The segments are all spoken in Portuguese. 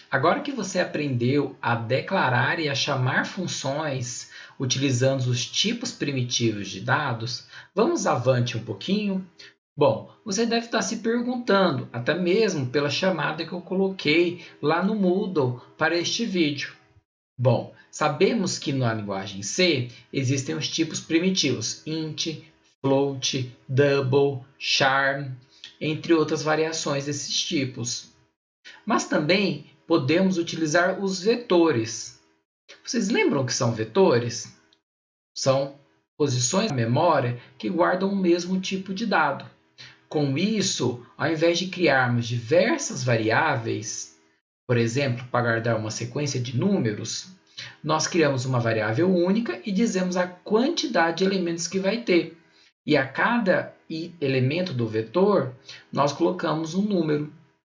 Agora que você aprendeu a declarar e a chamar funções utilizando os tipos primitivos de dados, vamos avante um pouquinho? Bom, você deve estar se perguntando, até mesmo pela chamada que eu coloquei lá no Moodle para este vídeo. Bom, sabemos que na linguagem C existem os tipos primitivos int, float, double, charm, entre outras variações desses tipos. Mas também podemos utilizar os vetores. Vocês lembram o que são vetores? São posições na memória que guardam o mesmo tipo de dado. Com isso, ao invés de criarmos diversas variáveis, por exemplo, para guardar uma sequência de números, nós criamos uma variável única e dizemos a quantidade de elementos que vai ter. E a cada elemento do vetor, nós colocamos um número.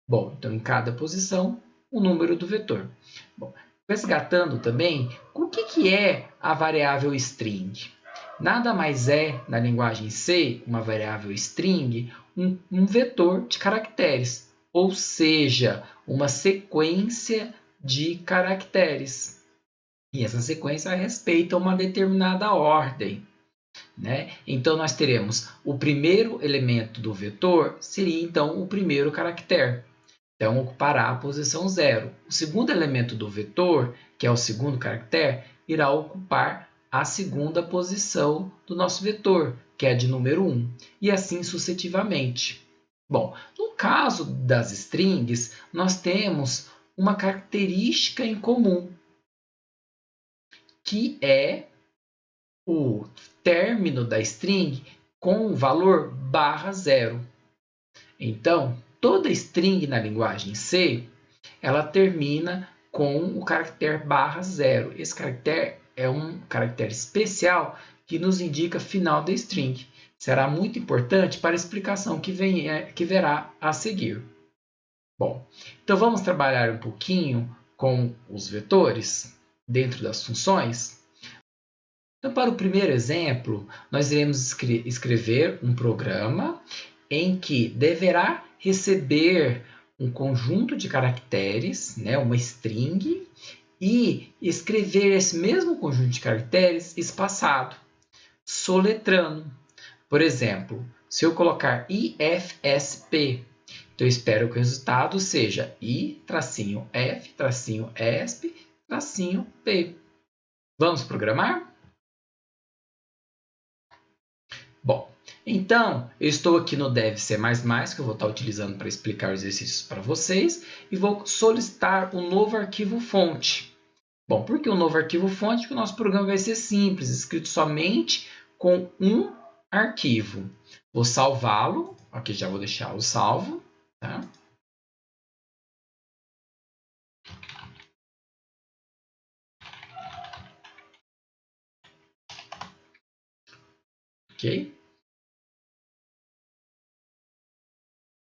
Bom, então em cada posição, o número do vetor. Bom, resgatando também, o que é a variável string? Nada mais é, na linguagem C, uma variável string, um vetor de caracteres, ou seja, uma sequência de caracteres. E essa sequência respeita uma determinada ordem. Né? Então, nós teremos o primeiro elemento do vetor, seria então o primeiro caractere. Então, ocupará a posição 0. O segundo elemento do vetor, que é o segundo caractere, irá ocupar a segunda posição do nosso vetor, que é a de número 1, e assim sucessivamente. Bom, no caso das strings, nós temos uma característica em comum, que é o término da string com o valor /0. Então, toda string na linguagem C, ela termina com o caractere /0. Esse caractere é um caractere especial que nos indica final da string. Será muito importante para a explicação que verá a seguir. Bom, então vamos trabalhar um pouquinho com os vetores dentro das funções. Então, para o primeiro exemplo, nós iremos escrever um programa em que deverá receber um conjunto de caracteres, né, uma string, e escrever esse mesmo conjunto de caracteres espaçado, soletrando. Por exemplo, se eu colocar IFSP, então eu espero que o resultado seja I-F-ESP-P. Vamos programar? Bom, então, eu estou aqui no Dev C++, que eu vou estar utilizando para explicar os exercícios para vocês, e vou solicitar um novo arquivo fonte. Bom, por que um novo arquivo fonte? Porque o nosso programa vai ser simples, escrito somente com um arquivo. Vou salvá-lo, aqui já vou deixá-lo salvo. Tá? Ok?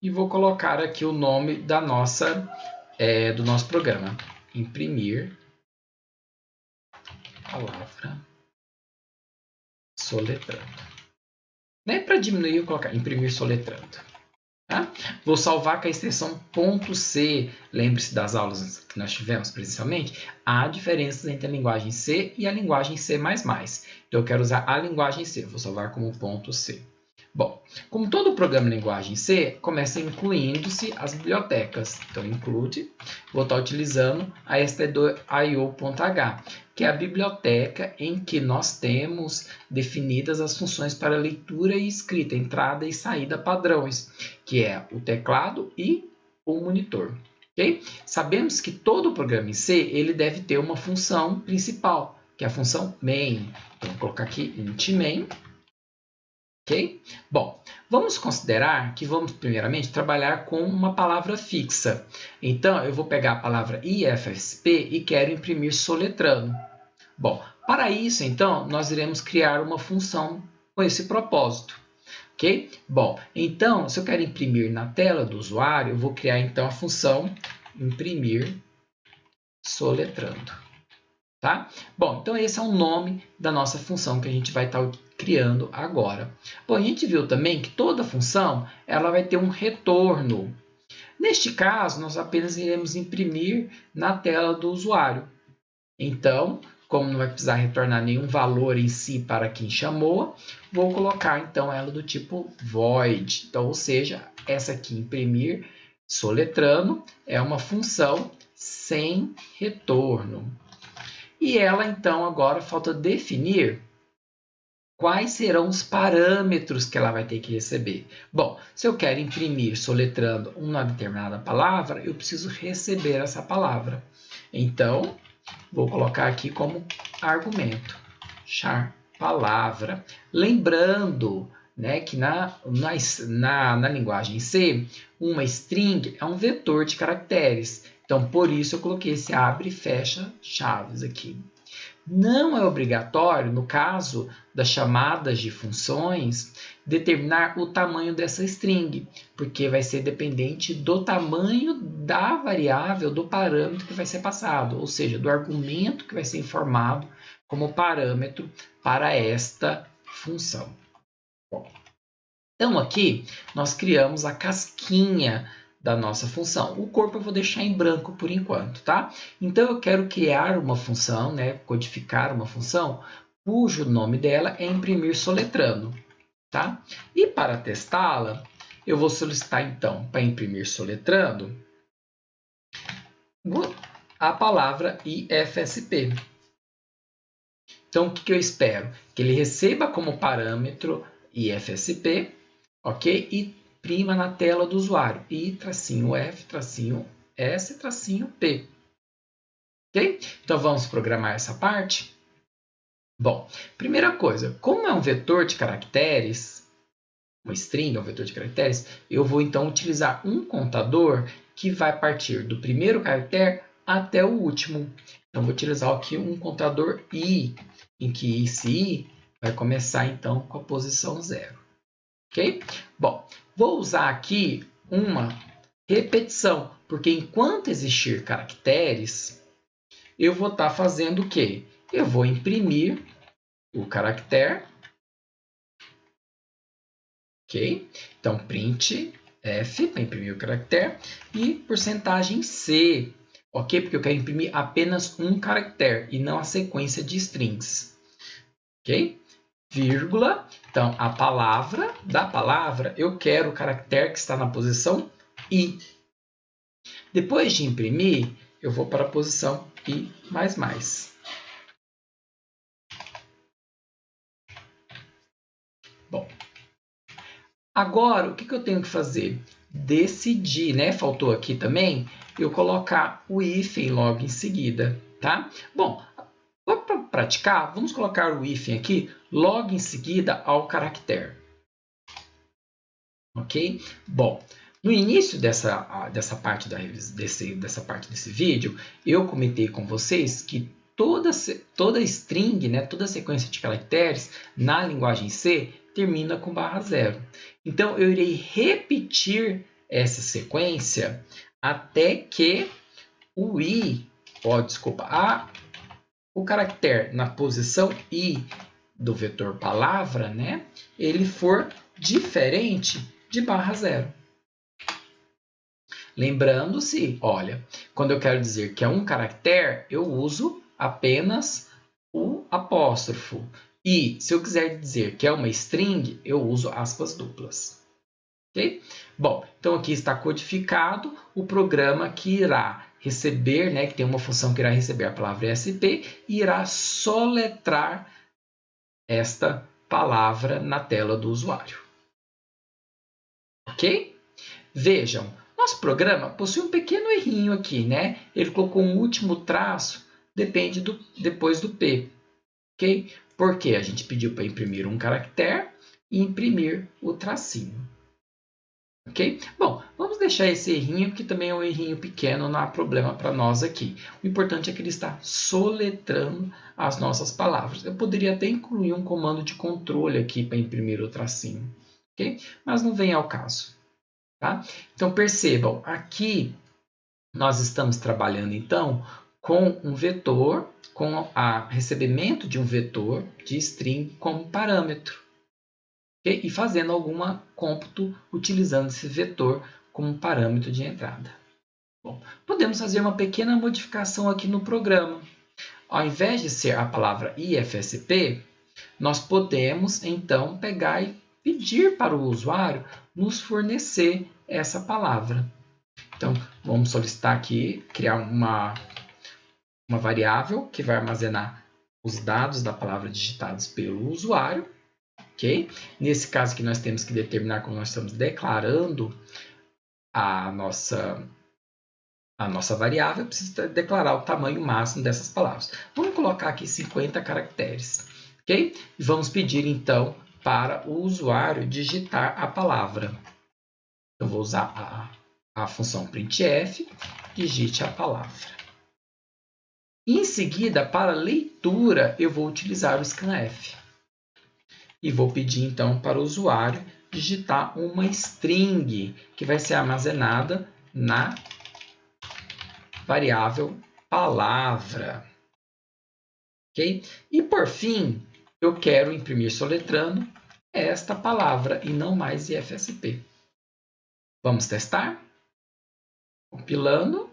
E vou colocar aqui o nome do nosso programa. Imprimir palavra soletrando. Né? Para diminuir, eu vou colocar imprimir soletrando. Tá? Vou salvar com a extensão .c. Lembre-se das aulas que nós tivemos presencialmente. Há diferenças entre a linguagem C e a linguagem C++. Então, eu quero usar a linguagem C. Vou salvar como .c. Bom, como todo programa em linguagem C, começa incluindo-se as bibliotecas. Então, include, vou estar utilizando a stdio.h, que é a biblioteca em que nós temos definidas as funções para leitura e escrita, entrada e saída padrões, que é o teclado e o monitor. Okay? Sabemos que todo programa em C ele deve ter uma função principal, que é a função main. Então, vou colocar aqui int main. Ok? Bom, vamos considerar que vamos primeiramente trabalhar com uma palavra fixa. Então, eu vou pegar a palavra IFSP e quero imprimir soletrando. Bom, para isso, então, nós iremos criar uma função com esse propósito. Ok? Bom, então, se eu quero imprimir na tela do usuário, eu vou criar então a função imprimir soletrando. Tá? Bom, então esse é o nome da nossa função que a gente vai estar criando agora. Bom, a gente viu também que toda função ela vai ter um retorno. Neste caso, nós apenas iremos imprimir na tela do usuário. Então, como não vai precisar retornar nenhum valor em si para quem chamou, vou colocar então ela do tipo void. Então, ou seja, essa aqui imprimir soletrando é uma função sem retorno. E ela então agora falta definir quais serão os parâmetros que ela vai ter que receber. Bom, se eu quero imprimir soletrando uma determinada palavra, eu preciso receber essa palavra. Então, vou colocar aqui como argumento, char palavra. Lembrando, né, que na linguagem C, uma string é um vetor de caracteres. Então, por isso eu coloquei esse abre e fecha chaves aqui. Não é obrigatório, no caso das chamadas de funções, determinar o tamanho dessa string, porque vai ser dependente do tamanho da variável, do parâmetro que vai ser passado, ou seja, do argumento que vai ser informado como parâmetro para esta função. Bom, então aqui nós criamos a casquinha da nossa função. O corpo eu vou deixar em branco por enquanto, tá? Então eu quero criar uma função, né, codificar uma função, cujo nome dela é imprimir soletrando, tá? E para testá-la, eu vou solicitar então, para imprimir soletrando, a palavra IFSP. Então o que eu espero? Que ele receba como parâmetro IFSP, ok? E prima na tela do usuário, I-F-S-P. Ok? Então vamos programar essa parte? Bom, primeira coisa, como é um vetor de caracteres, uma string é um vetor de caracteres, eu vou então utilizar um contador que vai partir do primeiro caractere até o último. Então vou utilizar aqui um contador i, em que esse i vai começar então com a posição 0. Ok? Bom, vou usar aqui uma repetição, porque enquanto existir caracteres, eu vou estar fazendo o quê? Eu vou imprimir o caractere, ok? Então, print F para imprimir o caractere e porcentagem C, ok? Porque eu quero imprimir apenas um caractere e não a sequência de strings, ok? Vírgula, então a palavra, da palavra, eu quero o caractere que está na posição I. Depois de imprimir, eu vou para a posição I++. Bom, agora o que eu tenho que fazer? Decidir, né? Faltou aqui também eu colocar o hífen logo em seguida, tá? Bom, para praticar, vamos colocar o hífen aqui logo em seguida ao caractere. Ok? Bom, no início dessa parte desse vídeo, eu comentei com vocês que toda string, né, toda sequência de caracteres na linguagem C termina com /0. Então, eu irei repetir essa sequência até que o o caractere na posição I do vetor palavra, né, ele for diferente de /0. Lembrando-se, olha, quando eu quero dizer que é um caractere, eu uso apenas o apóstrofo. E se eu quiser dizer que é uma string, eu uso aspas duplas. Ok? Bom, então aqui está codificado o programa que irá receber, né, que tem uma função que irá receber a palavra ESP e irá soletrar esta palavra na tela do usuário. Ok? Vejam, nosso programa possui um pequeno errinho aqui, né? Ele colocou um último traço, depois do P. Ok? Porque a gente pediu para imprimir um caractere e imprimir o tracinho. Ok? Bom, vamos deixar esse errinho, que também é um errinho pequeno, não há problema para nós aqui. O importante é que ele está soletrando as nossas palavras. Eu poderia até incluir um comando de controle aqui para imprimir o tracinho, ok? Mas não vem ao caso. Tá? Então, percebam, aqui nós estamos trabalhando, então, com um vetor, com o recebimento de um vetor de string como parâmetro. Okay? E fazendo alguma cômputo utilizando esse vetor como parâmetro de entrada. Bom, podemos fazer uma pequena modificação aqui no programa. Ao invés de ser a palavra IFSP, nós podemos, então, pegar e pedir para o usuário nos fornecer essa palavra. Então, vamos solicitar aqui, criar uma variável que vai armazenar os dados da palavra digitados pelo usuário. Okay? Nesse caso aqui, nós temos que determinar como nós estamos declarando a nossa variável, precisa declarar o tamanho máximo dessas palavras. Vamos colocar aqui 50 caracteres. Okay? E vamos pedir, então, para o usuário digitar a palavra. Eu vou usar a função printf, digite a palavra. E, em seguida, para leitura, eu vou utilizar o scanf. E vou pedir, então, para o usuário digitar uma string, que vai ser armazenada na variável palavra. Okay? E, por fim, eu quero imprimir soletrando esta palavra e não mais IFSP. Vamos testar? Compilando.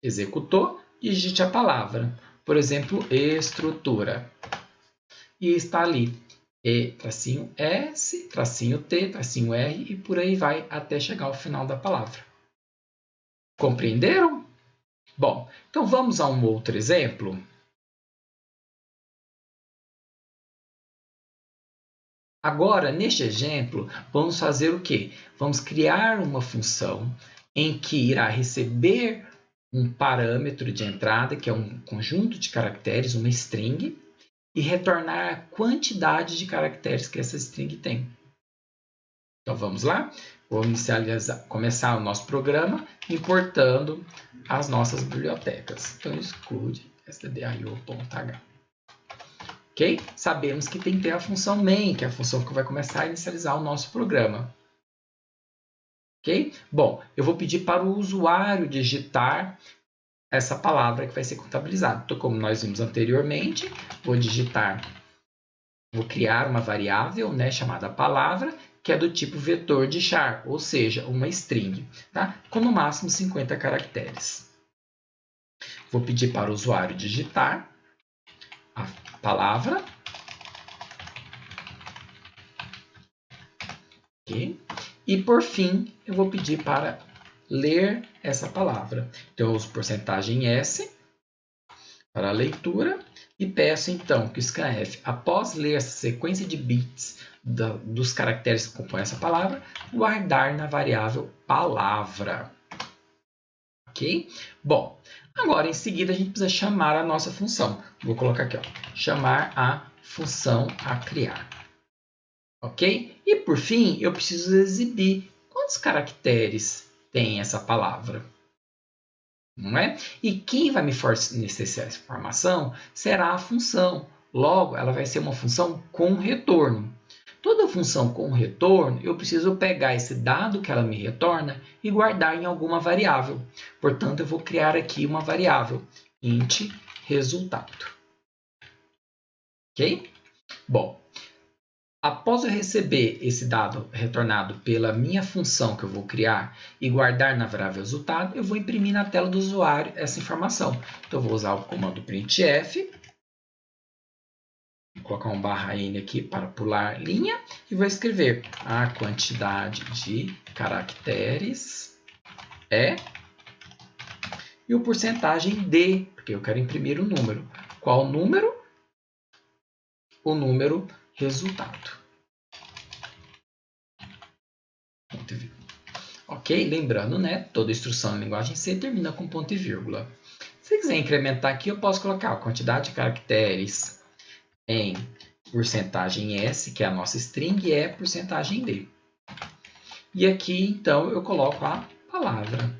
Executou, digite a palavra. Por exemplo, estrutura. E está ali. E, tracinho S, tracinho T, tracinho R e por aí vai até chegar ao final da palavra. Compreenderam? Bom, então vamos a um outro exemplo. Agora, neste exemplo, vamos fazer o quê? Vamos criar uma função em que irá receber um parâmetro de entrada, que é um conjunto de caracteres, uma string, e retornar a quantidade de caracteres que essa string tem. Então, vamos lá? Vou começar o nosso programa importando as nossas bibliotecas. Então, exclude stdio.h. Ok? Sabemos que tem que ter a função main, que é a função que vai começar a inicializar o nosso programa. Ok? Bom, eu vou pedir para o usuário digitar essa palavra que vai ser contabilizada. Então, como nós vimos anteriormente, vou criar uma variável, né, chamada palavra, que é do tipo vetor de char, ou seja, uma string, tá? Com no máximo 50 caracteres. Vou pedir para o usuário digitar a palavra. Okay? E, por fim, eu vou pedir para ler essa palavra. Então, eu uso porcentagem S para a leitura e peço, então, que o scanf, após ler essa sequência de bits dos caracteres que compõem essa palavra, guardar na variável palavra. Ok? Bom, agora, em seguida, a gente precisa chamar a nossa função. Vou colocar aqui, ó, chamar a função a criar. Ok? E, por fim, eu preciso exibir quantos caracteres tem essa palavra. Não é? E quem vai me fornecer essa informação será a função. Logo, ela vai ser uma função com retorno. Toda função com retorno, eu preciso pegar esse dado que ela me retorna e guardar em alguma variável. Portanto, eu vou criar aqui uma variável, int resultado. Ok? Bom, após eu receber esse dado retornado pela minha função que eu vou criar e guardar na variável resultado, eu vou imprimir na tela do usuário essa informação. Então, eu vou usar o comando printf, vou colocar um /n aqui para pular linha e vou escrever a quantidade de caracteres é e o porcentagem de, porque eu quero imprimir o número. Qual número? O número resultado. Ok? Lembrando, né? Toda instrução em linguagem C termina com ponto e vírgula. Se quiser incrementar aqui, eu posso colocar a quantidade de caracteres em porcentagem S, que é a nossa string, e é porcentagem D. E aqui, então, eu coloco a palavra.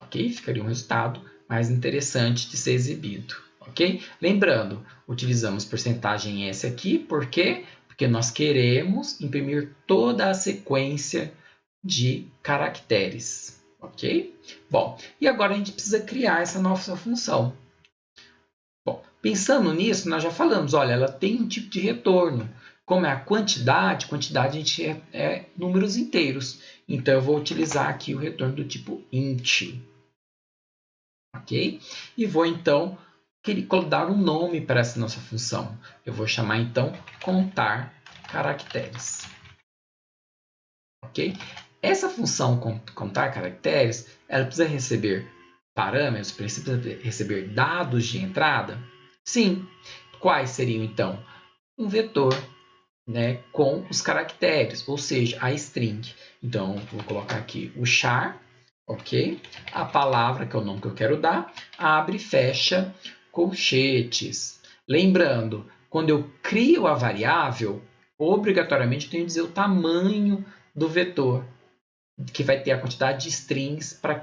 Ok? Ficaria um resultado mais interessante de ser exibido. Ok? Lembrando, utilizamos porcentagem S aqui, por quê? Porque nós queremos imprimir toda a sequência de caracteres, ok? Bom, e agora a gente precisa criar essa nossa função. Bom, pensando nisso, nós já falamos, olha, ela tem um tipo de retorno. Como é a quantidade a gente é números inteiros. Então, eu vou utilizar aqui o retorno do tipo int. Ok? E vou, então, dar um nome para essa nossa função. Eu vou chamar, então, contar caracteres. Ok? Essa função contar caracteres, ela precisa receber parâmetros, precisa receber dados de entrada? Sim. Quais seriam, então? Um vetor, né, com os caracteres, ou seja, a string. Então, vou colocar aqui o char, ok? A palavra, que é o nome que eu quero dar, abre e fecha colchetes. Lembrando, quando eu crio a variável, obrigatoriamente eu tenho que dizer o tamanho do vetor, que vai ter a quantidade de strings para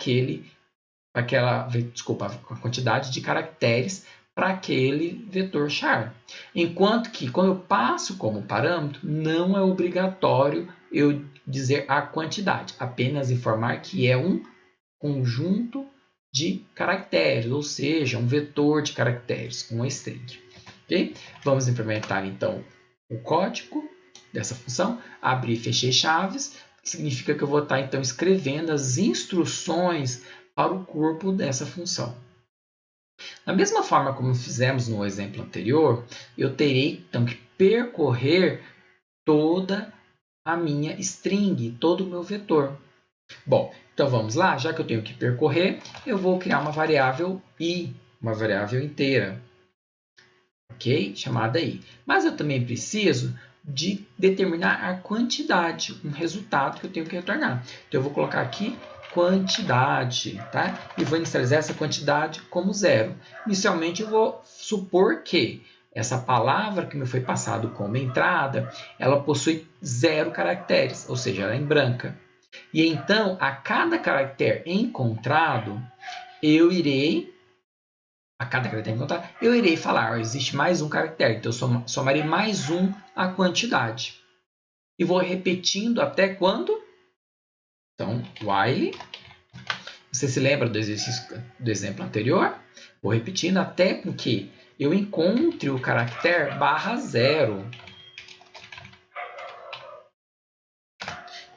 a quantidade de caracteres para aquele vetor char. Enquanto que, quando eu passo como parâmetro, não é obrigatório eu dizer a quantidade, apenas informar que é um conjunto de caracteres, ou seja, um vetor de caracteres, uma string. Okay? Vamos implementar, então, o código dessa função, abrir e fechei chaves, que significa que eu vou estar, então, escrevendo as instruções para o corpo dessa função. Da mesma forma como fizemos no exemplo anterior, eu terei então que percorrer toda a minha string, todo o meu vetor. Bom, então vamos lá, já que eu tenho que percorrer, eu vou criar uma variável i, uma variável inteira, ok? Chamada i. Mas eu também preciso de determinar a quantidade, um resultado que eu tenho que retornar. Então eu vou colocar aqui quantidade, tá? E vou inicializar essa quantidade como 0. Inicialmente eu vou supor que essa palavra que me foi passado como entrada, ela possui 0 caracteres, ou seja, ela é em branca. E então, a cada caractere encontrado, eu irei falar, existe mais um caractere, então eu somarei mais um à quantidade. E vou repetindo até quando? Então, while. Você se lembra do exemplo anterior? Vou repetindo até que eu encontre o caractere /0.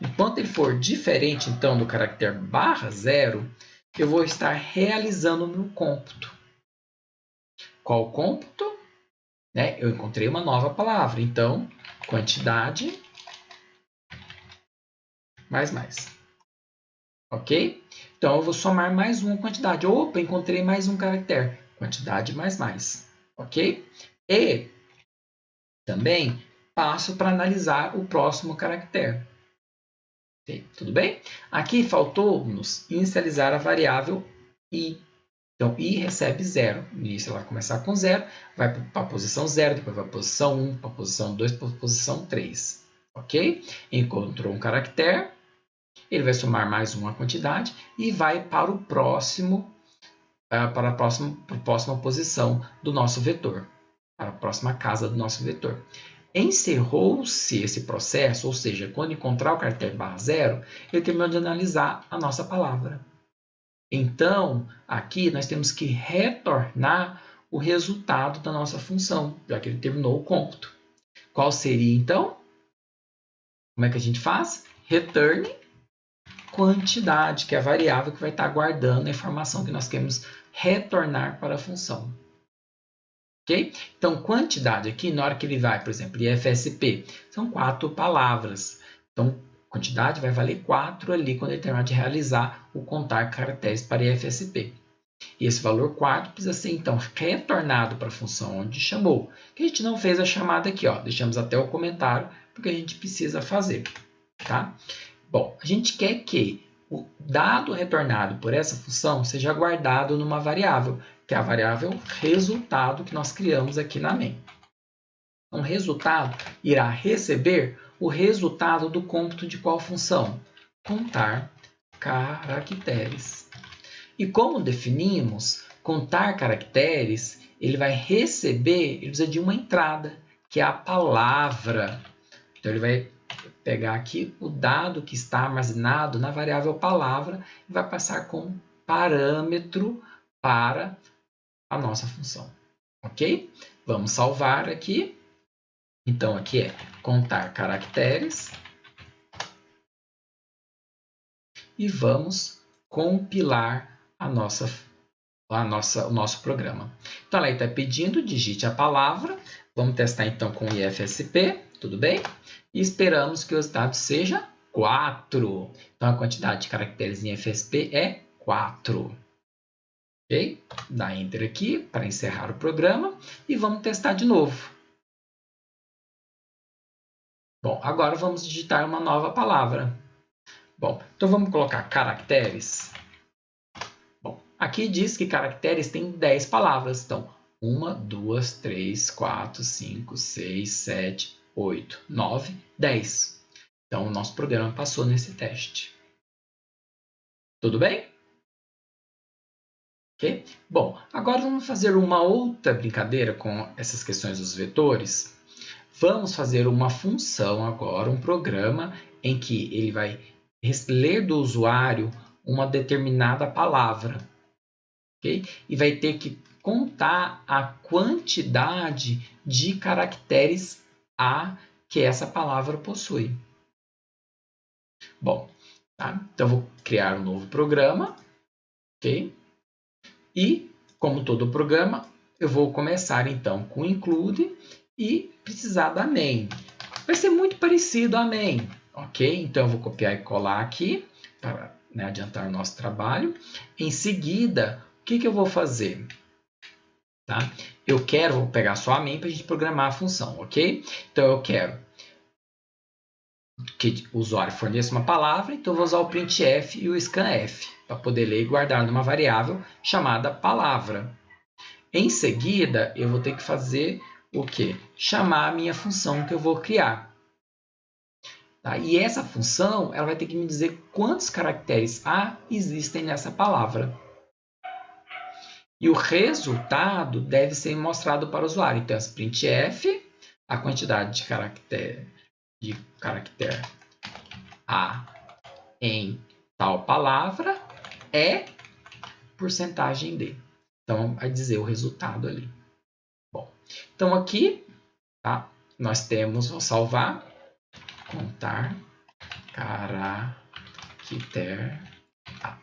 Enquanto ele for diferente, então, do caractere /0, eu vou estar realizando o meu cômputo. Qual cômputo? Né? Eu encontrei uma nova palavra. Então, quantidade mais. Ok? Então, eu vou somar mais uma quantidade. Opa, encontrei mais um caractere. Quantidade mais. Ok? E também passo para analisar o próximo caractere. Okay? Tudo bem? Aqui faltou-nos inicializar a variável i. Então, i recebe 0. No início ela vai começar com 0, vai para a posição 0, depois vai para a posição 1, para a posição 2, para a posição 3. Ok? Encontrou um caractere, ele vai somar mais uma quantidade e vai para o próximo, para a próxima posição do nosso vetor, para a próxima casa do nosso vetor. Encerrou-se esse processo, ou seja, quando encontrar o caractere /0, ele terminou de analisar a nossa palavra. Então, aqui nós temos que retornar o resultado da nossa função, já que ele terminou o cômputo. Qual seria, então? Como é que a gente faz? Return quantidade, que é a variável que vai estar guardando a informação que nós queremos retornar para a função. Ok? Então, quantidade aqui, na hora que ele vai, por exemplo, IFSP, são 4 palavras. Então, quantidade vai valer 4 ali quando ele terminar de realizar o contar caracteres para IFSP. E esse valor 4 precisa ser, então, retornado para a função onde chamou. Que a gente não fez a chamada aqui, ó. Deixamos até o comentário, porque a gente precisa fazer. Tá? Bom, a gente quer que o dado retornado por essa função seja guardado numa variável, que é a variável resultado que nós criamos aqui na main. Então, o resultado irá receber o resultado do cômputo de qual função? Contar caracteres. E como definimos, contar caracteres, ele vai receber, ele precisa de uma entrada, que é a palavra. Então, ele vai pegar aqui o dado que está armazenado na variável palavra e vai passar como parâmetro para a nossa função. Ok? Vamos salvar aqui. Então, aqui é contar caracteres e vamos compilar o nosso programa. Então, ela está pedindo, digite a palavra. Vamos testar então com o IFSP, tudo bem? E esperamos que o resultado seja 4. Então, a quantidade de caracteres em IFSP é 4. Ok? Dá Enter aqui para encerrar o programa e vamos testar de novo. Bom, agora vamos digitar uma nova palavra. Bom, então vamos colocar caracteres. Bom, aqui diz que caracteres tem 10 palavras. Então, 1, 2, 3, 4, 5, 6, 7, 8, 9, 10. Então, o nosso programa passou nesse teste. Tudo bem? Ok? Bom, agora vamos fazer uma outra brincadeira com essas questões dos vetores. Vamos fazer uma função agora, um programa em que ele vai ler do usuário uma determinada palavra. Okay? E vai ter que contar a quantidade de caracteres A que essa palavra possui. Bom, tá? Então vou criar um novo programa. Ok? E, como todo programa, eu vou começar então com include e precisar da main. Vai ser muito parecido a main, ok? Então eu vou copiar e colar aqui para adiantar o nosso trabalho. Em seguida, o que eu vou fazer? Tá? Vou pegar só a main para a gente programar a função, ok? Então eu quero que o usuário forneça uma palavra, então eu vou usar o printf e o scanf para poder ler e guardar numa variável chamada palavra. Em seguida, eu vou ter que fazer o quê? Chamar a minha função que eu vou criar. Tá? E essa função ela vai ter que me dizer quantos caracteres A existem nessa palavra. E o resultado deve ser mostrado para o usuário. Então, esse printf, a quantidade de caractere A em tal palavra é porcentagem de. Então, vai dizer o resultado ali. Bom, então aqui, tá? Nós temos, vou salvar, contar caractere A.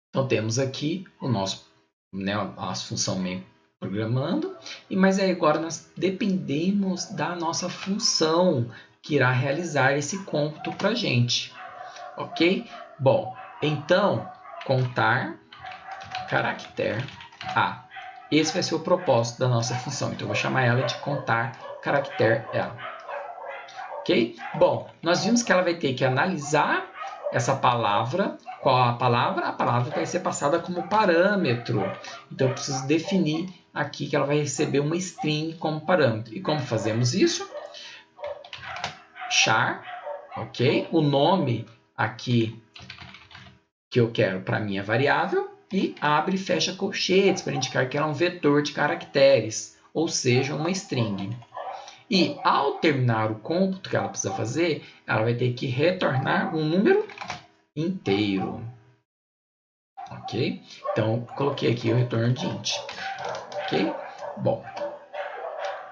Então, temos aqui a nossa função main programando, mas aí agora nós dependemos da nossa função que irá realizar esse cômputo para a gente. Ok? Bom, então, contar caractere A. Esse vai ser o propósito da nossa função. Então, eu vou chamar ela de contar caractere A. Ok? Bom, nós vimos que ela vai ter que analisar essa palavra. Qual a palavra? A palavra vai ser passada como parâmetro. Então, eu preciso definir aqui que ela vai receber uma string como parâmetro. E como fazemos isso? Char, ok? O nome aqui que eu quero para a minha variável e abre e fecha colchetes para indicar que ela é um vetor de caracteres, ou seja, uma string. E ao terminar o cômputo que ela precisa fazer, ela vai ter que retornar um número inteiro. Ok? Então, coloquei aqui o retorno de int. Ok? Bom,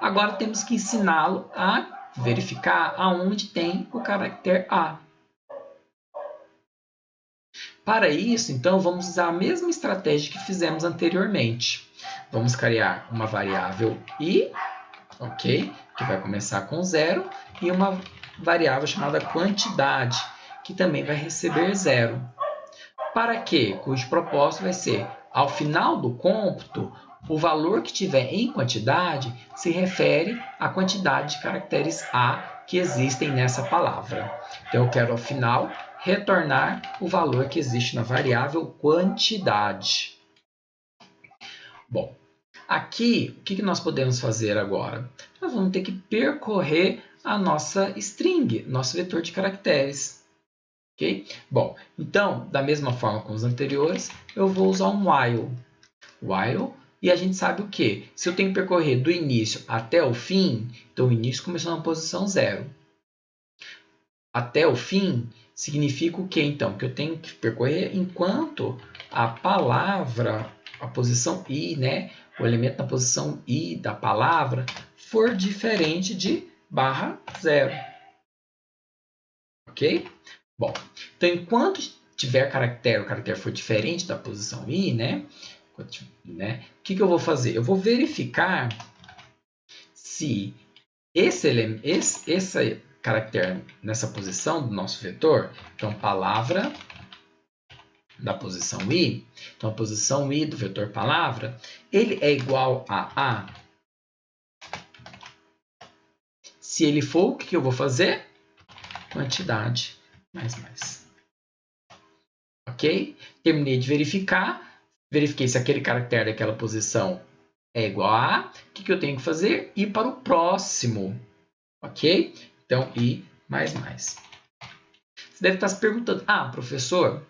agora temos que ensiná-lo a verificar aonde tem o caractere A. Para isso, então, vamos usar a mesma estratégia que fizemos anteriormente. Vamos criar uma variável i, ok? Que vai começar com 0, e uma variável chamada quantidade, que também vai receber 0. Para quê? Cujo propósito vai ser, ao final do cômputo, o valor que tiver em quantidade se refere à quantidade de caracteres A que existem nessa palavra. Então, eu quero, ao final, retornar o valor que existe na variável quantidade. Bom, aqui, o que nós podemos fazer agora? Nós vamos ter que percorrer a nossa string, nosso vetor de caracteres. Okay? Bom, então, da mesma forma com os anteriores, eu vou usar um while. While, e a gente sabe o quê? Se eu tenho que percorrer do início até o fim, então o início começou na posição 0. Até o fim significa o quê, então? Que eu tenho que percorrer enquanto a palavra, a posição i, o elemento na posição I da palavra for diferente de /0. Ok? Bom, então enquanto tiver o caractere for diferente da posição I, né? O que eu vou fazer? Eu vou verificar se esse caractere nessa posição do nosso vetor, então palavra da posição I, então a posição I do vetor palavra, ele é igual a A. Se ele for, o que eu vou fazer? Quantidade mais. Ok? Terminei de verificar. Verifiquei se aquele caractere daquela posição é igual a A. O que eu tenho que fazer? Ir para o próximo. Ok? Então, I mais. Você deve estar se perguntando, professor,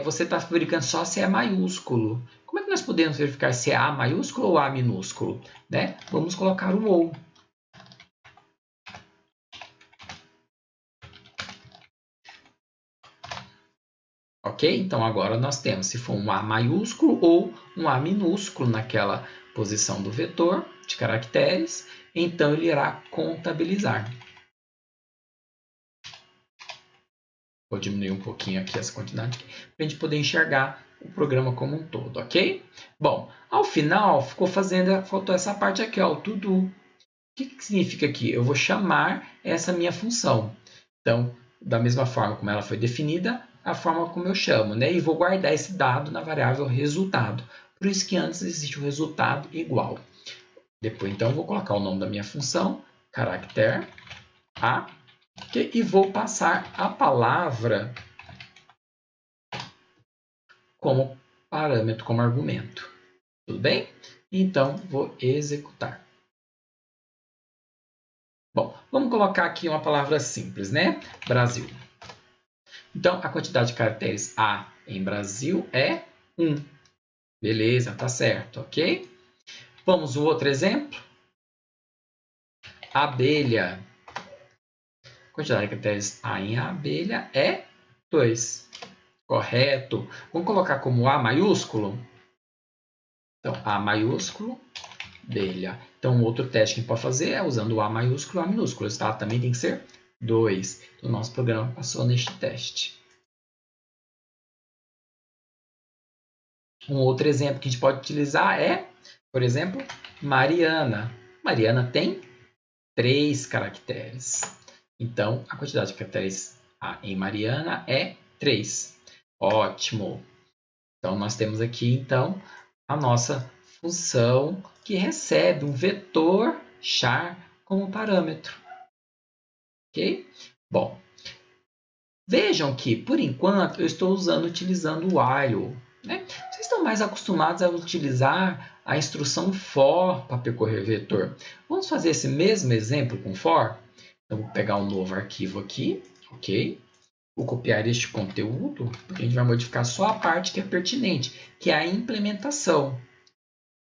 você está verificando só se é maiúsculo. Como é que nós podemos verificar se é A maiúsculo ou A minúsculo? Né? Vamos colocar o OU. Ok? Então, agora nós temos se for um A maiúsculo ou um A minúsculo naquela posição do vetor de caracteres, então ele irá contabilizar. Vou diminuir um pouquinho aqui essa quantidade para a gente poder enxergar o programa como um todo, ok? Bom, ao final faltou essa parte aqui, ó, o to do. O que significa aqui? Eu vou chamar essa minha função. Então, da mesma forma como ela foi definida, a forma como eu chamo, né? E vou guardar esse dado na variável resultado. Por isso que antes existe o resultado igual. Depois, então, eu vou colocar o nome da minha função, caractere A, e vou passar a palavra como parâmetro, como argumento. Tudo bem? Então, vou executar. Bom, vamos colocar aqui uma palavra simples, né? Brasil. Então, a quantidade de caracteres A em Brasil é 1. Beleza, tá certo, ok? Vamos ao outro exemplo. Abelha. A quantidade de caracteres A em abelha é 2. Correto. Vamos colocar como A maiúsculo? Então, A maiúsculo, abelha. Então, outro teste que a gente pode fazer é usando o A maiúsculo e o A minúsculo. Tá? Também tem que ser 2. O nosso programa passou neste teste. Um outro exemplo que a gente pode utilizar é, por exemplo, Mariana. Mariana tem 3 caracteres. Então, a quantidade de caracteres em Mariana é 3. Ótimo. Então, nós temos aqui, então, a nossa função que recebe um vetor char como parâmetro. Ok? Bom, vejam que, por enquanto, eu estou utilizando o while. Né? Vocês estão mais acostumados a utilizar a instrução for para percorrer vetor. Vamos fazer esse mesmo exemplo com for? Então, vou pegar um novo arquivo aqui, ok? Vou copiar este conteúdo, porque a gente vai modificar só a parte que é pertinente, que é a implementação.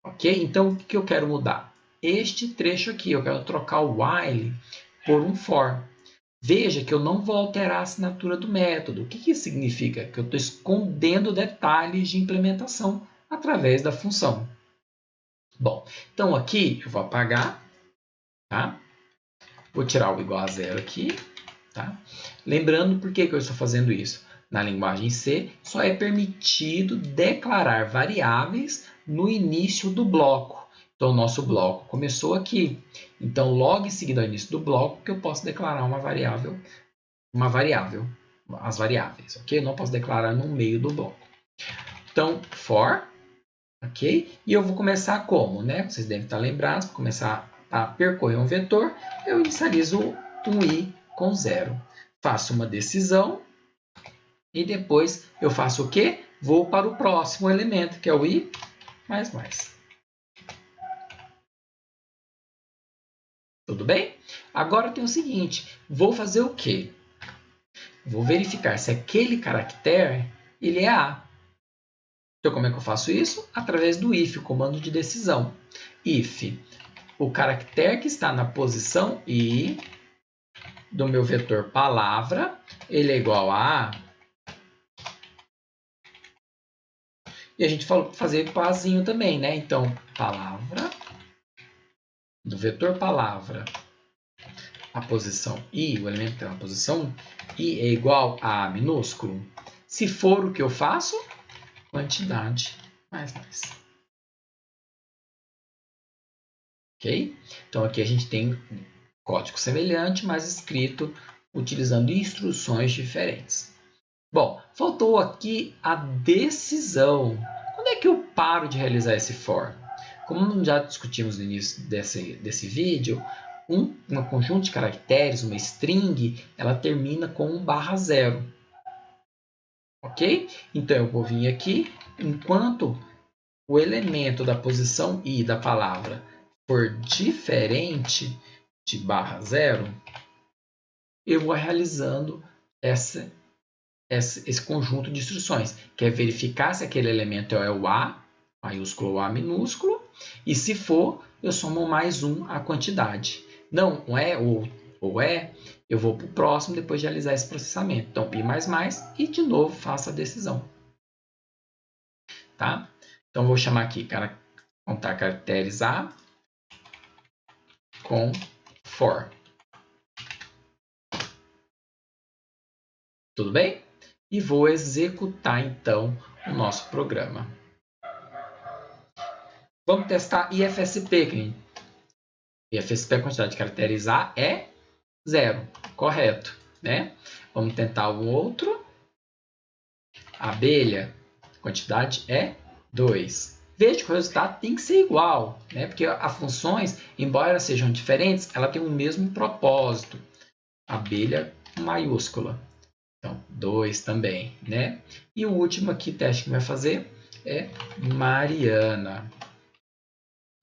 Ok? Então, o que eu quero mudar? Este trecho aqui, eu quero trocar o while por um for. Veja que eu não vou alterar a assinatura do método. O que isso significa? Que eu estou escondendo detalhes de implementação através da função. Bom, então aqui eu vou apagar, tá? Vou tirar o igual a zero aqui, tá? Lembrando por que eu estou fazendo isso. Na linguagem C, só é permitido declarar variáveis no início do bloco. Então, o nosso bloco começou aqui. Então, logo em seguida ao início do bloco, que eu posso declarar uma variável, as variáveis, ok? Eu não posso declarar no meio do bloco. Então, for, ok? E eu vou começar como, né? Vocês devem estar lembrados, para começar a percorrer um vetor, eu inicializo um i com 0. Faço uma decisão e depois eu faço o quê? Vou para o próximo elemento, que é o i mais. Tudo bem? Agora tem o seguinte, vou fazer o quê? Vou verificar se aquele caractere ele é A. Então, como é que eu faço isso? Através do if, o comando de decisão. If, o caractere que está na posição I do meu vetor palavra, ele é igual a A. E a gente falou fazer pazinho também, né? Então, palavra, do vetor palavra, a posição I, o elemento tem uma posição I é igual a minúsculo. Se for o que eu faço, quantidade mais. Ok? Então, aqui a gente tem código semelhante, mas escrito utilizando instruções diferentes. Bom, faltou aqui a decisão. Quando é que eu paro de realizar esse for? Como já discutimos no início desse vídeo, um conjunto de caracteres, uma string, ela termina com um /0. Ok? Então, eu vou vir aqui, enquanto o elemento da posição I da palavra for diferente de /0, eu vou realizando esse conjunto de instruções, que é verificar se aquele elemento é o A, maiúsculo ou A minúsculo, e se for, eu somo mais 1 a quantidade. Não é ou é, eu vou para o próximo depois de realizar esse processamento. Então, I++, e de novo faço a decisão. Tá? Então, vou chamar aqui, contar caracteres A com for. Tudo bem? E vou executar, então, o nosso programa. Vamos testar IFSP. IFSP, a quantidade de caracteres A é 0. Correto, né? Vamos tentar o outro. Abelha, a quantidade é 2. Veja que o resultado tem que ser igual, né? Porque as funções, embora elas sejam diferentes, ela tem o mesmo propósito. Abelha maiúscula. Então, 2 também, né? E o último aqui, teste que vai fazer, é Mariana.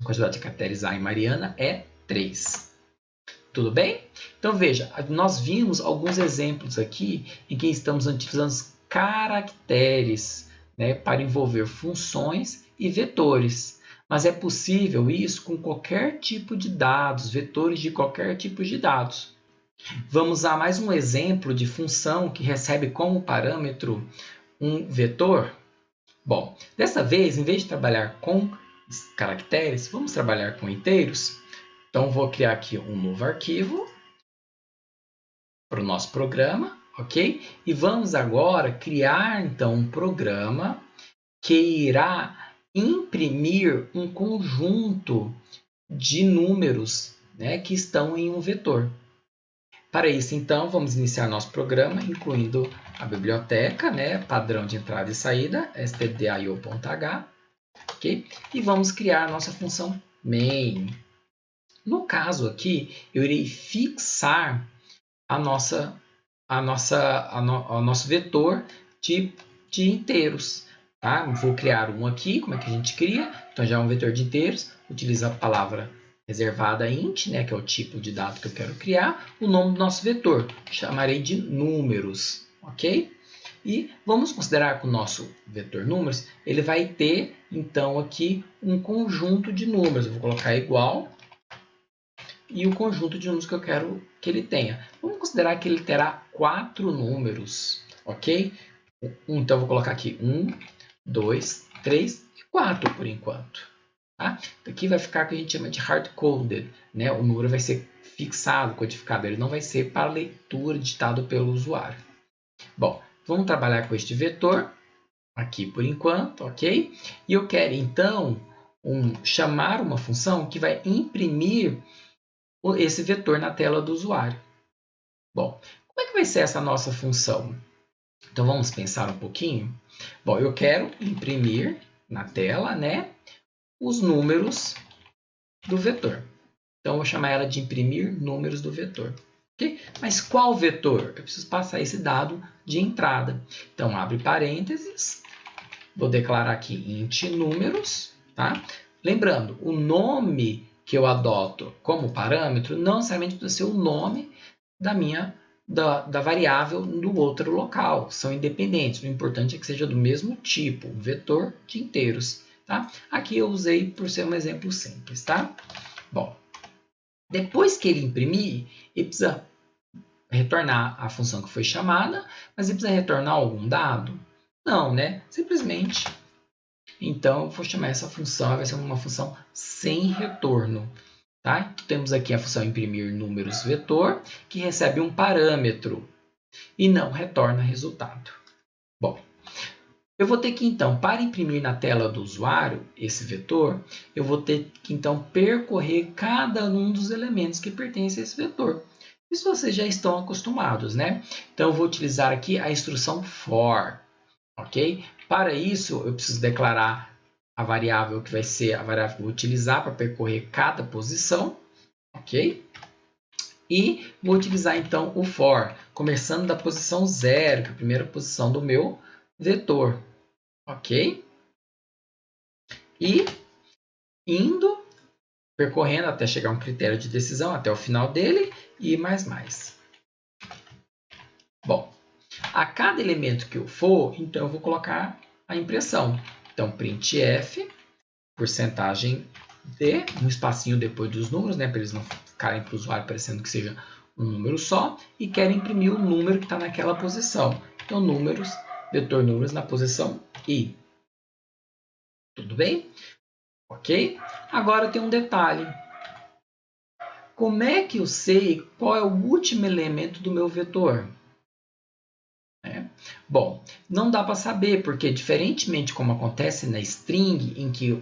A quantidade de caracteres A em Mariana é 3. Tudo bem? Então, veja, nós vimos alguns exemplos aqui em que estamos utilizando caracteres, né, para envolver funções e vetores. Mas é possível isso com qualquer tipo de dados, vetores de qualquer tipo de dados. Vamos usar mais um exemplo de função que recebe como parâmetro um vetor. Bom, dessa vez, em vez de trabalhar com caracteres, vamos trabalhar com inteiros. Então, vou criar aqui um novo arquivo para o nosso programa, ok? E vamos agora criar, então, um programa que irá imprimir um conjunto de números, né, que estão em um vetor. Para isso, então, vamos iniciar nosso programa, incluindo a biblioteca, né, padrão de entrada e saída, stdio.h, ok? E vamos criar a nossa função main. No caso aqui, eu irei fixar o nosso vetor de inteiros. Tá? Vou criar um aqui, como é que a gente cria? Então, já é um vetor de inteiros, utiliza a palavra reservada int, né, que é o tipo de dado que eu quero criar, o nome do nosso vetor, chamarei de números, ok? E vamos considerar que o nosso vetor números, ele vai ter, então, aqui um conjunto de números. Eu vou colocar igual e o conjunto de números que eu quero que ele tenha. Vamos considerar que ele terá 4 números, ok? Então, eu vou colocar aqui 1, 2, 3 e 4 por enquanto. Tá? Aqui vai ficar o que a gente chama de hard-coded, né? O número vai ser fixado, codificado, ele não vai ser para leitura ditado pelo usuário. Bom, vamos trabalhar com este vetor aqui por enquanto, ok? E eu quero então chamar uma função que vai imprimir esse vetor na tela do usuário. Bom, como é que vai ser essa nossa função? Então vamos pensar um pouquinho. Bom, eu quero imprimir na tela, né, os números do vetor. Então, eu vou chamar ela de imprimir números do vetor. Okay? Mas qual vetor? Eu preciso passar esse dado de entrada. Então, abre parênteses. Vou declarar aqui int números. Tá? Lembrando, o nome que eu adoto como parâmetro não necessariamente precisa ser o nome da variável do outro local. São independentes. O importante é que seja do mesmo tipo, um vetor de inteiros. Tá? Aqui eu usei por ser um exemplo simples. Tá? Bom, depois que ele imprimir, ele precisa retornar a função que foi chamada, mas ele precisa retornar algum dado? Não, né? Simplesmente Então, eu vou chamar essa função, vai ser uma função sem retorno. Tá? Temos aqui a função imprimir números vetor, que recebe um parâmetro e não retorna resultado. Bom, eu vou ter que, então, para imprimir na tela do usuário esse vetor, eu vou ter que, então, percorrer cada um dos elementos que pertencem a esse vetor. Isso vocês já estão acostumados, né? Então, eu vou utilizar aqui a instrução for, ok? Para isso, eu preciso declarar a variável que vai ser a variável que eu vou utilizar para percorrer cada posição, ok? E vou utilizar então o for, começando da posição 0, que é a primeira posição do meu vetor, ok? E indo, percorrendo até chegar a um critério de decisão, até o final dele, e mais. Bom, a cada elemento que eu for, então eu vou colocar a impressão. Então, printf, porcentagem de, um espacinho depois dos números, né, para eles não ficarem para o usuário parecendo que seja um número só, e quero imprimir o número que está naquela posição. Então, números, vetor números na posição I. Tudo bem? Ok? Agora tem um detalhe. Como é que eu sei qual é o último elemento do meu vetor? Bom, não dá para saber, porque diferentemente como acontece na string, em que o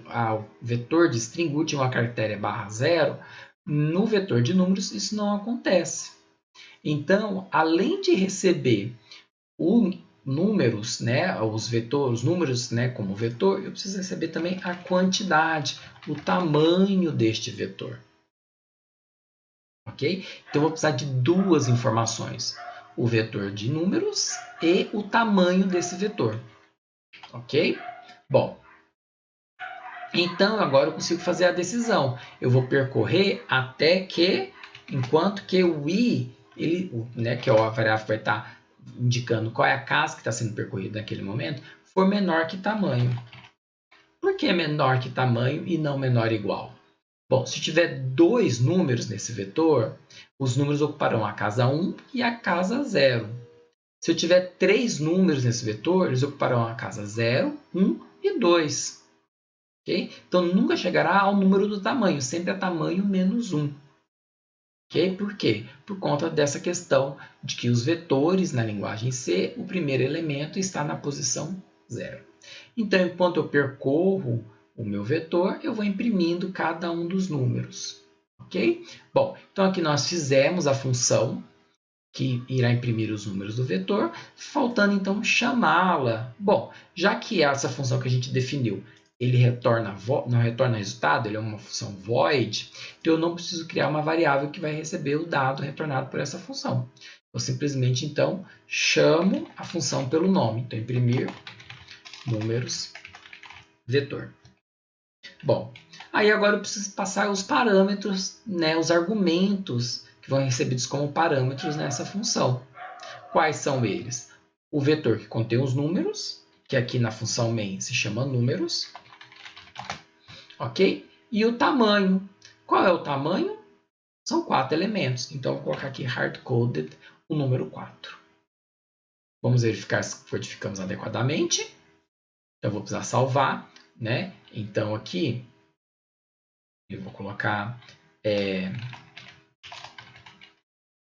vetor de string, o último caractere é /0, no vetor de números isso não acontece. Então, além de receber números, né, os números, né, como vetor, eu preciso receber também a quantidade, o tamanho deste vetor. Ok? Então, eu vou precisar de duas informações: o vetor de números e o tamanho desse vetor. Ok? Bom, então agora eu consigo fazer a decisão. Eu vou percorrer até que, enquanto que o i, né, que é a variável que vai estar indicando qual é a casa que está sendo percorrida naquele momento, for menor que tamanho. Por que menor que tamanho e não menor ou igual? Bom, se tiver dois números nesse vetor, os números ocuparão a casa 1 e a casa 0. Se eu tiver três números nesse vetor, eles ocuparão a casa 0, 1 e 2. Okay? Então, nunca chegará ao número do tamanho, sempre é tamanho menos 1. Okay? Por quê? Por conta dessa questão de que os vetores na linguagem C, o primeiro elemento está na posição 0. Então, enquanto eu percorro o meu vetor, eu vou imprimindo cada um dos números. Ok? Bom, então aqui nós fizemos a função que irá imprimir os números do vetor, faltando então chamá-la. Bom, já que essa função que a gente definiu, ele não retorna resultado, ele é uma função void, então eu não preciso criar uma variável que vai receber o dado retornado por essa função. Eu simplesmente então chamo a função pelo nome, então imprimir números vetor. Bom, aí agora eu preciso passar os parâmetros, né, os argumentos que vão recebidos como parâmetros nessa função. Quais são eles? O vetor que contém os números, que aqui na função main se chama números, ok? E o tamanho. Qual é o tamanho? São 4 elementos, então eu vou colocar aqui hard-coded o número 4. Vamos verificar se codificamos adequadamente. Então eu vou precisar salvar, né? Então aqui eu vou colocar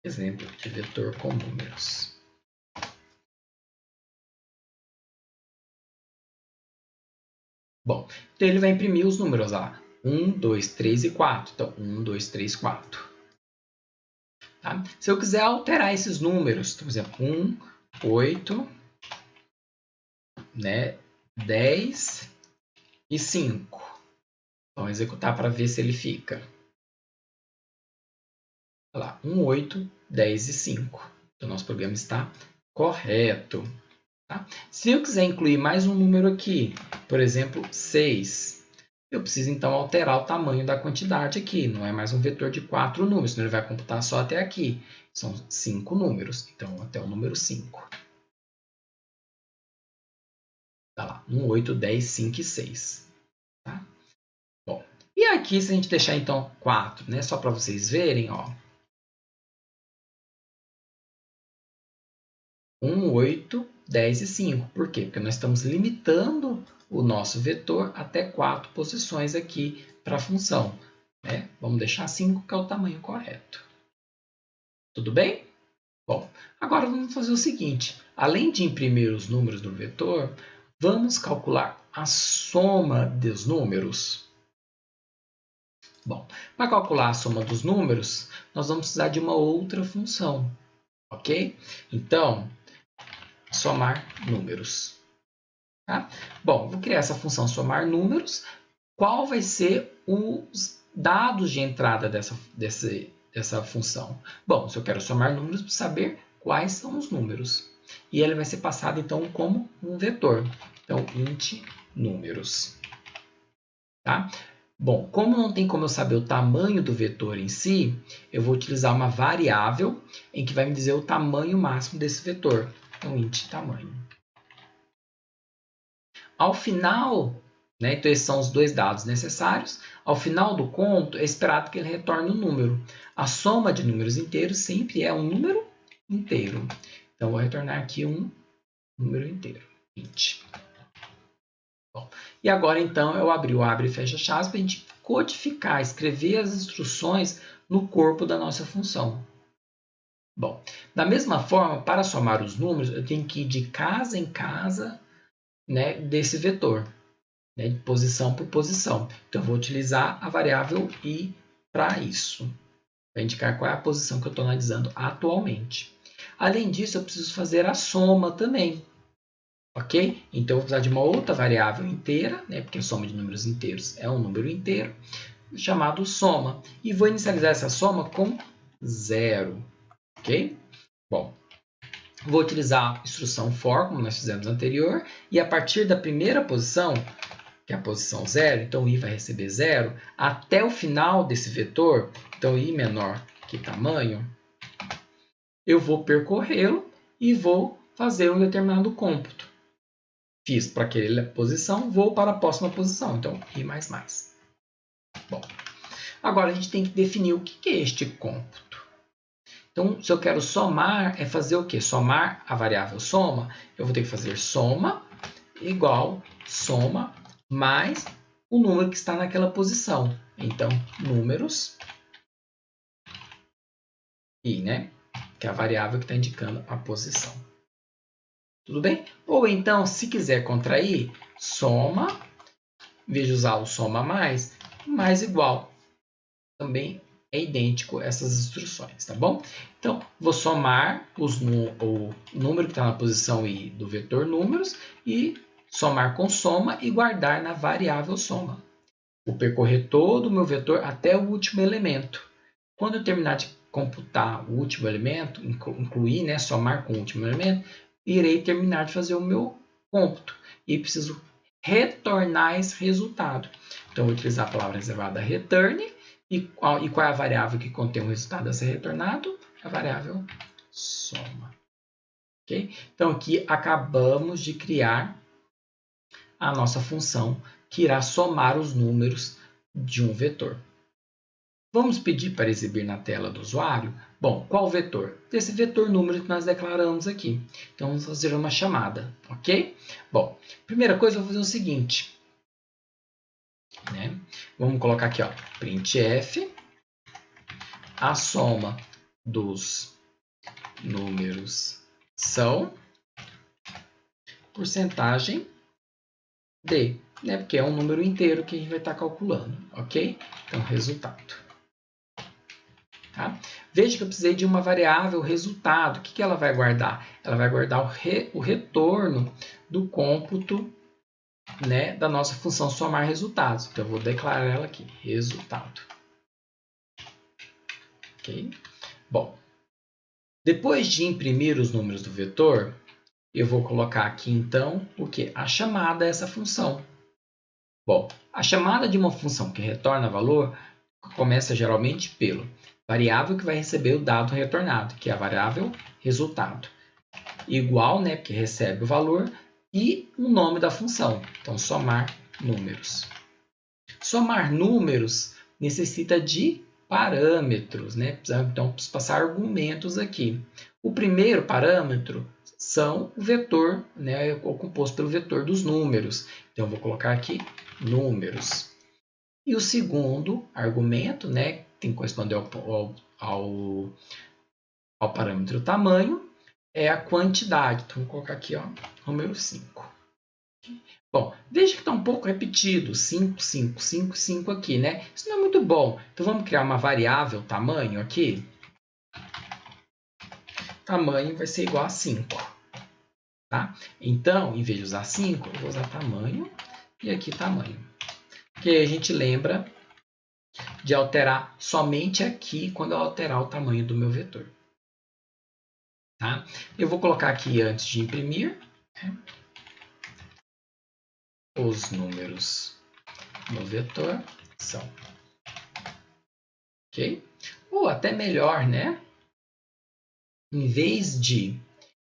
exemplo de vetor com números. Bom, então ele vai imprimir os números lá. 1, 2, 3 e 4. Então, 1, 2, 3, 4. Tá? Se eu quiser alterar esses números, por exemplo, 1, 8, né, 10 e 5. Vamos executar para ver se ele fica. Olha lá, 1, 8, 10 e 5. Então, nosso programa está correto. Tá? Se eu quiser incluir mais um número aqui, por exemplo, 6, eu preciso então alterar o tamanho da quantidade aqui. Não é mais um vetor de 4 números, senão ele vai computar só até aqui. São 5 números, então até o número 5. Tá lá, 1, 8, 10, 5 e 6. Tá? Bom, e aqui, se a gente deixar então 4, né, só para vocês verem, ó, 1, 8, 10 e 5. Por quê? Porque nós estamos limitando o nosso vetor até 4 posições aqui para a função. Né? Vamos deixar 5, que é o tamanho correto. Tudo bem? Bom, agora vamos fazer o seguinte. Além de imprimir os números do vetor, vamos calcular a soma dos números. Bom, para calcular a soma dos números, nós vamos precisar de uma outra função, ok? Então, somar números. Tá? Bom, vou criar essa função somar números. Qual vai ser os dados de entrada dessa função? Bom, se eu quero somar números, preciso saber quais são os números. E ele vai ser passado, então, como um vetor. Então, int números. Tá? Bom, como não tem como eu saber o tamanho do vetor em si, eu vou utilizar uma variável em que vai me dizer o tamanho máximo desse vetor. Então, int tamanho. Ao final, né, então esses são os dois dados necessários, ao final do conto é esperado que ele retorne um número. A soma de números inteiros sempre é um número inteiro. Então, vou retornar aqui um número inteiro, 20. Bom, e agora, então, eu abri o abre e fecha chaves para a gente codificar, escrever as instruções no corpo da nossa função. Bom, da mesma forma, para somar os números, eu tenho que ir de casa em casa, né, desse vetor, né, de posição por posição. Então, eu vou utilizar a variável i para isso, para indicar qual é a posição que eu estou analisando atualmente. Além disso, eu preciso fazer a soma também. Ok? Então, eu vou precisar de uma outra variável inteira, né, porque a soma de números inteiros é um número inteiro, chamado soma. E vou inicializar essa soma com 0. Ok? Bom, vou utilizar a instrução for, como nós fizemos anterior, e a partir da primeira posição, que é a posição 0, então i vai receber 0, até o final desse vetor, então i menor que tamanho, eu vou percorrê-lo e vou fazer um determinado cômputo. Fiz para aquela posição, vou para a próxima posição, então i mais mais. Bom, agora a gente tem que definir o que é este cômputo. Então, se eu quero somar, é fazer o quê? Somar a variável soma, eu vou ter que fazer soma igual soma mais o número que está naquela posição. Então, números i, né? Que é a variável que está indicando a posição. Tudo bem? Ou então, se quiser contrair, soma, em vez de usar o soma mais igual. Também é idêntico essas instruções, tá bom? Então, vou somar o número que está na posição i do vetor números e somar com soma e guardar na variável soma. Vou percorrer todo o meu vetor até o último elemento. Quando eu terminar de computar o último elemento, incluir, né, somar com o último elemento, irei terminar de fazer o meu cômputo e preciso retornar esse resultado. Então, vou utilizar a palavra reservada return. E qual é a variável que contém o resultado a ser retornado? A variável soma. Okay? Então, aqui acabamos de criar a nossa função que irá somar os números de um vetor. Vamos pedir para exibir na tela do usuário? Bom, qual vetor? Esse vetor número que nós declaramos aqui. Então, vamos fazer uma chamada, ok? Bom, primeira coisa, eu vou fazer o seguinte. Né? Vamos colocar aqui, ó, printf, a soma dos números são porcentagem d, né? Porque é um número inteiro que a gente vai estar calculando, ok? Então, resultado. Tá? Veja que eu precisei de uma variável resultado. O que ela vai guardar? Ela vai guardar o retorno do cômputo, né, da nossa função somar resultados. Então, eu vou declarar ela aqui, resultado. Ok? Bom, depois de imprimir os números do vetor, eu vou colocar aqui, então, o quê? A chamada a essa função. Bom, a chamada de uma função que retorna valor começa geralmente pelo variável que vai receber o dado retornado, que é a variável resultado. Igual, né, porque recebe o valor, e o nome da função. Então, somar números. Somar números necessita de parâmetros, né? Então, preciso passar argumentos aqui. O primeiro parâmetro são o vetor, né, ou composto pelo vetor dos números. Então, eu vou colocar aqui números. E o segundo argumento, né, tem que corresponder ao parâmetro tamanho, é a quantidade. Então, vou colocar aqui, ó, número 5. Bom, veja que está um pouco repetido, 5, 5, 5, 5 aqui, né? Isso não é muito bom. Então, vamos criar uma variável tamanho aqui. Tamanho vai ser igual a 5. Tá? Então, em vez de usar 5, eu vou usar tamanho e aqui tamanho. Que aí a gente lembra de alterar somente aqui quando eu alterar o tamanho do meu vetor. Tá? Eu vou colocar aqui antes de imprimir, né, os números no vetor são. Ok? Ou até melhor, né? Em vez de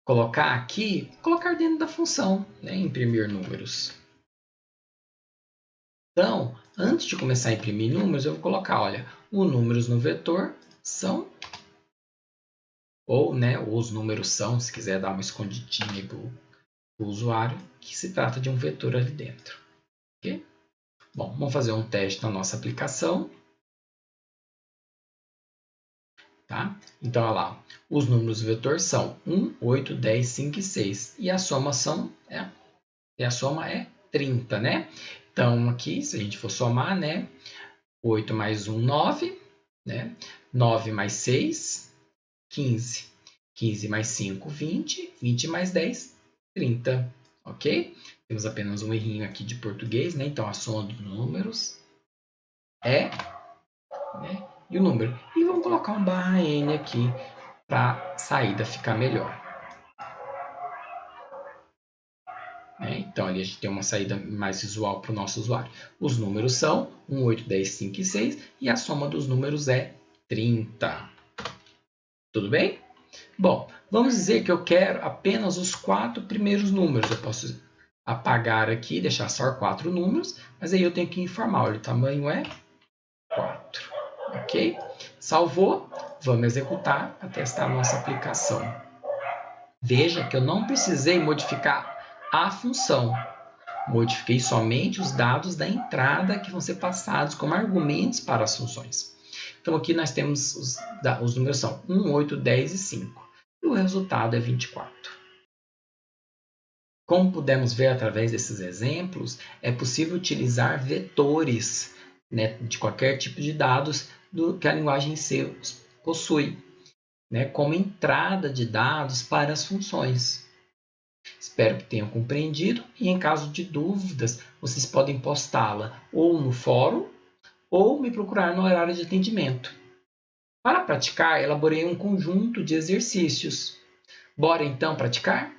colocar aqui, colocar dentro da função, né, imprimir números. Então, antes de começar a imprimir números, eu vou colocar, olha, os números no vetor são, ou, né, os números são, se quiser dar uma escondidinha para o usuário, que se trata de um vetor ali dentro. Ok? Bom, vamos fazer um teste na nossa aplicação. Tá? Então, olha lá, os números do vetor são 1, 8, 10, 5 e 6. E a soma é 30, né? Então, aqui, se a gente for somar, né? 8 mais 1, 9, né? 9 mais 6, 15. 15 mais 5, 20. 20 mais 10, 30. Ok? Temos apenas um errinho aqui de português, né? Então, a soma dos números é, né? E o número. E vamos colocar um barra N aqui para a saída ficar melhor. Então, ali a gente tem uma saída mais visual para o nosso usuário. Os números são 1, 8, 10, 5 e 6 e a soma dos números é 30. Tudo bem? Bom, vamos dizer que eu quero apenas os 4 primeiros números. Eu posso apagar aqui, deixar só 4 números, mas aí eu tenho que informar, olha, o tamanho é 4. Ok? Salvou, vamos executar para testar a nossa aplicação. Veja que eu não precisei modificar a função. Modifiquei somente os dados da entrada que vão ser passados como argumentos para as funções. Então, aqui nós temos os números são 1, 8, 10 e 5. E o resultado é 24. Como pudemos ver através desses exemplos, é possível utilizar vetores, né, de qualquer tipo de dados que a linguagem C possui, né, como entrada de dados para as funções. Espero que tenham compreendido e, em caso de dúvidas, vocês podem postá-la ou no fórum ou me procurar no horário de atendimento. Para praticar, elaborei um conjunto de exercícios. Bora então praticar?